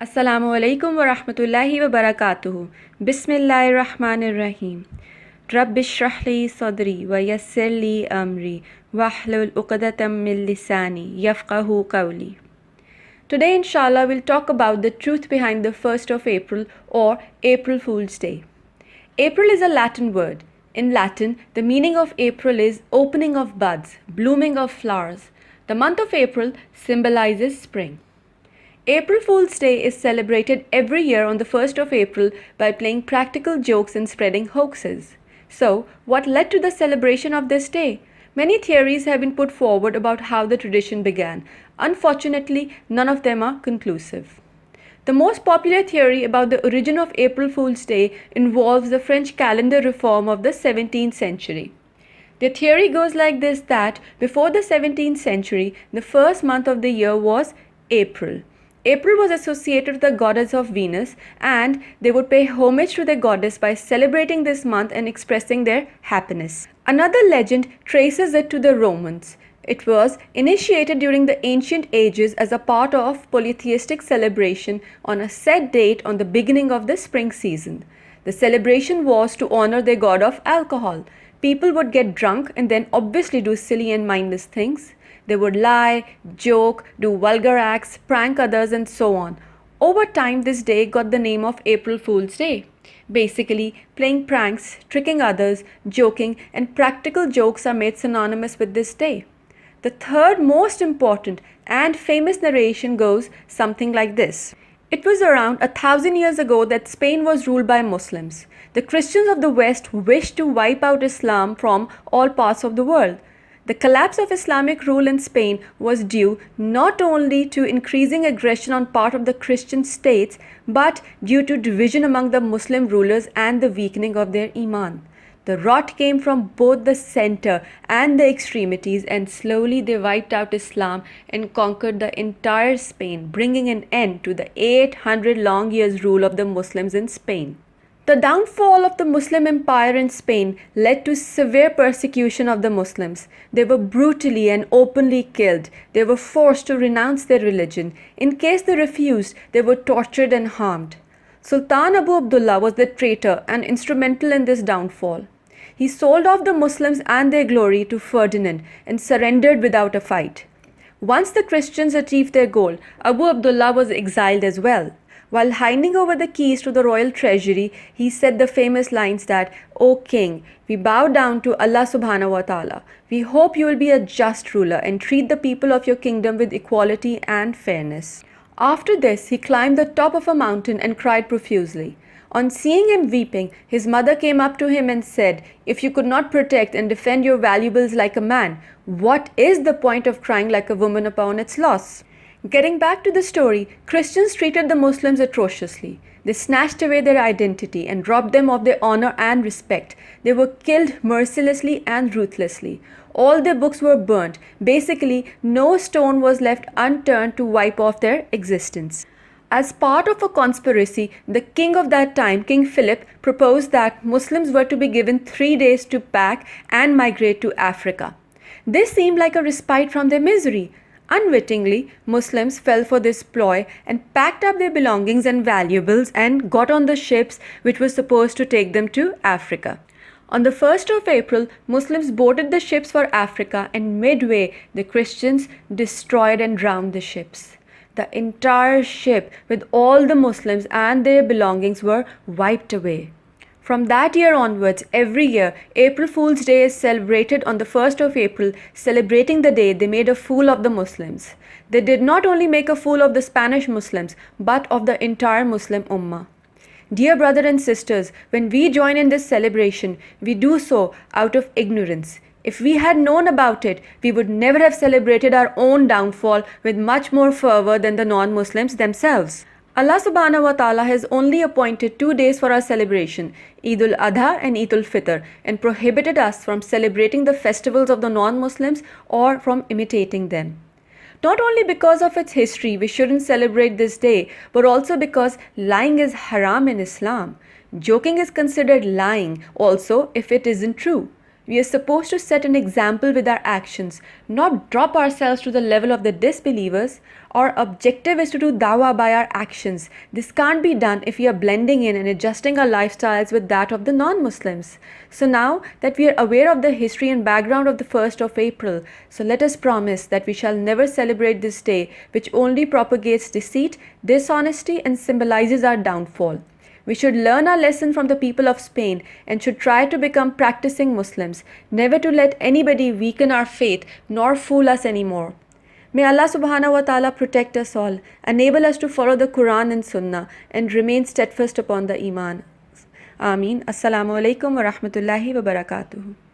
Assalamu alaikum wa rahmatullahi wa barakatuhu. Bismillahir Rahmanir Rahim. Rabbi shrah li sadri wa yassir li amri wahlul uqdatam min lisani yafqahu qawli. Today inshallah we'll talk about the truth behind the 1st of April or April Fool's Day. April is a Latin word. In Latin, the meaning of April is opening of buds, blooming of flowers. The month of April symbolizes spring. April Fool's Day is celebrated every year on the 1st of April by playing practical jokes and spreading hoaxes. So, what led to the celebration of this day? Many theories have been put forward about how the tradition began. Unfortunately, none of them are conclusive. The most popular theory about the origin of April Fool's Day involves the French calendar reform of the 17th century. The theory goes like this, that before the 17th century, the first month of the year was April. April was associated with the goddess of Venus, and they would pay homage to their goddess by celebrating this month and expressing their happiness. Another legend traces it to the Romans. It was initiated during the ancient ages as a part of polytheistic celebration on a set date on the beginning of the spring season. The celebration was to honor their god of alcohol. People would get drunk and then obviously do silly and mindless things. They would lie, joke, do vulgar acts, prank others, and so on. Over time, this day got the name of April Fool's Day. Basically, playing pranks, tricking others, joking, and practical jokes are made synonymous with this day. The third most important and famous narration goes something like this. It was around 1,000 years ago that Spain was ruled by Muslims. The Christians of the West wished to wipe out Islam from all parts of the world. The collapse of Islamic rule in Spain was due not only to increasing aggression on part of the Christian states, but due to division among the Muslim rulers and the weakening of their iman. The rot came from both the center and the extremities, and slowly they wiped out Islam and conquered the entire Spain, bringing an end to the 800 long years rule of the Muslims in Spain. The downfall of the Muslim empire in Spain led to severe persecution of the Muslims. They were brutally and openly killed. They were forced to renounce their religion. In case they refused, they were tortured and harmed. Sultan Abu Abdullah was the traitor and instrumental in this downfall. He sold off the Muslims and their glory to Ferdinand and surrendered without a fight. Once the Christians achieved their goal, Abu Abdullah was exiled as well. While handing over the keys to the royal treasury, he said the famous lines that, "O King, we bow down to Allah subhanahu wa ta'ala. We hope you will be a just ruler and treat the people of your kingdom with equality and fairness." After this, he climbed the top of a mountain and cried profusely. On seeing him weeping, his mother came up to him and said, "If you could not protect and defend your valuables like a man, what is the point of crying like a woman upon its loss?" Getting back to the story, Christians treated the Muslims atrociously. They snatched away their identity and robbed them of their honor and respect. They were killed mercilessly and ruthlessly. All their books were burnt. Basically, no stone was left unturned to wipe off their existence. As part of a conspiracy, the king of that time, King Philip, proposed that Muslims were to be given 3 days to pack and migrate to Africa. This seemed like a respite from their misery. Unwittingly, Muslims fell for this ploy and packed up their belongings and valuables and got on the ships which were supposed to take them to Africa. On the 1st of April, Muslims boarded the ships for Africa, and midway, the Christians destroyed and drowned the ships. The entire ship with all the Muslims and their belongings were wiped away. From that year onwards, every year, April Fool's Day is celebrated on the 1st of April, celebrating the day they made a fool of the Muslims. They did not only make a fool of the Spanish Muslims, but of the entire Muslim Ummah. Dear brothers and sisters, when we join in this celebration, we do so out of ignorance. If we had known about it, we would never have celebrated our own downfall with much more fervor than the non-Muslims themselves. Allah subhanahu wa ta'ala has only appointed 2 days for our celebration, Eid al-Adha and Eid al-Fitr, and prohibited us from celebrating the festivals of the non-Muslims or from imitating them. Not only because of its history, we shouldn't celebrate this day, but also because lying is haram in Islam. Joking is considered lying also if it isn't true. We are supposed to set an example with our actions, not drop ourselves to the level of the disbelievers. Our objective is to do dawah by our actions. This can't be done if we are blending in and adjusting our lifestyles with that of the non-Muslims. So now that we are aware of the history and background of the 1st of April, so let us promise that we shall never celebrate this day which only propagates deceit, dishonesty and symbolizes our downfall. We should learn our lesson from the people of Spain and should try to become practicing Muslims, never to let anybody weaken our faith nor fool us anymore. May Allah subhanahu wa ta'ala protect us all, enable us to follow the Quran and Sunnah and remain steadfast upon the Iman. Ameen. Assalamu alaikum wa rahmatullahi wa barakatuh.